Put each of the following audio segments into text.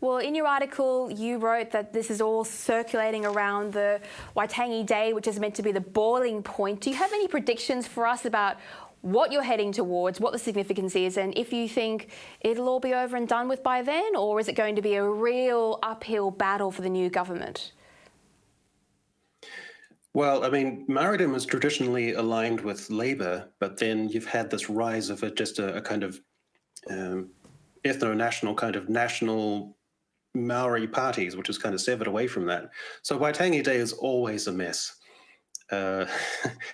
Well, in your article, you wrote that this is all circulating around the Waitangi Day, which is meant to be the boiling point. Do you have any predictions for us about what you're heading towards, what the significance is, and if you think it'll all be over and done with by then, or is it going to be a real uphill battle for the new government? Well, I mean, Maritime is traditionally aligned with Labour, but then you've had this rise of just a kind of um, ethno-national kind of national Maori parties, which is kind of severed away from that. So Waitangi Day is always a mess. Uh,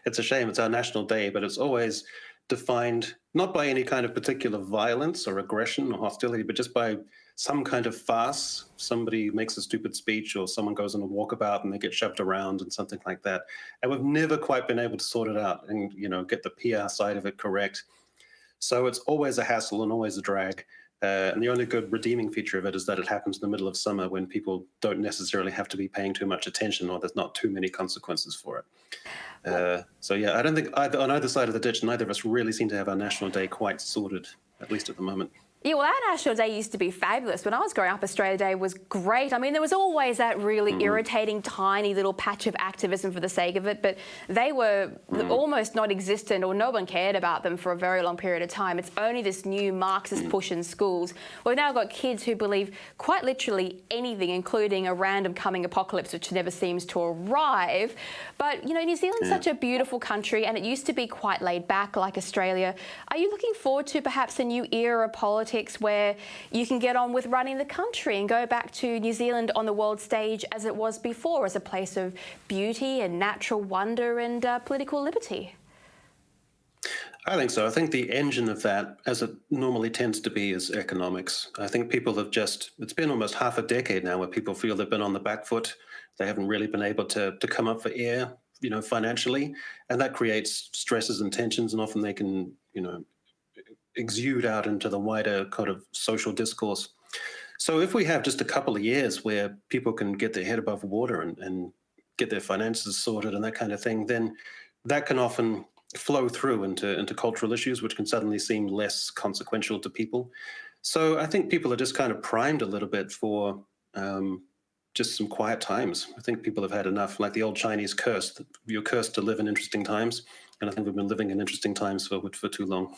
it's a shame, it's our national day, but it's always defined not by any kind of particular violence or aggression or hostility, but just by some kind of farce. Somebody makes a stupid speech or someone goes on a walkabout and they get shoved around and something like that. And we've never quite been able to sort it out and, get the PR side of it correct. So it's always a hassle and always a drag. And the only good redeeming feature of it is that it happens in the middle of summer when people don't necessarily have to be paying too much attention or there's not too many consequences for it. So yeah, I don't think on either side of the ditch, neither of us really seem to have our National Day quite sorted, at least at the moment. Yeah, well, our National Day used to be fabulous. When I was growing up, Australia Day was great. I mean, there was always that really irritating, tiny little patch of activism for the sake of it, but they were almost non-existent or no one cared about them for a very long period of time. It's only this new Marxist push in schools. We've now got kids who believe quite literally anything, including a random coming apocalypse, which never seems to arrive. But, New Zealand's such a beautiful country, and it used to be quite laid back like Australia. Are you looking forward to perhaps a new era of politics where you can get on with running the country and go back to New Zealand on the world stage as it was before, as a place of beauty and natural wonder and political liberty? I think so. I think the engine of that, as it normally tends to be, is economics. I think people have it's been almost half a decade now where people feel they've been on the back foot. They haven't really been able to come up for air, financially. And that creates stresses and tensions, and often they can, exude out into the wider kind of social discourse. So if we have just a couple of years where people can get their head above water and get their finances sorted and that kind of thing, then that can often flow through into cultural issues, which can suddenly seem less consequential to people. So I think people are just kind of primed a little bit for just some quiet times. I think people have had enough, like the old Chinese curse, you're cursed to live in interesting times. And I think we've been living in interesting times for too long.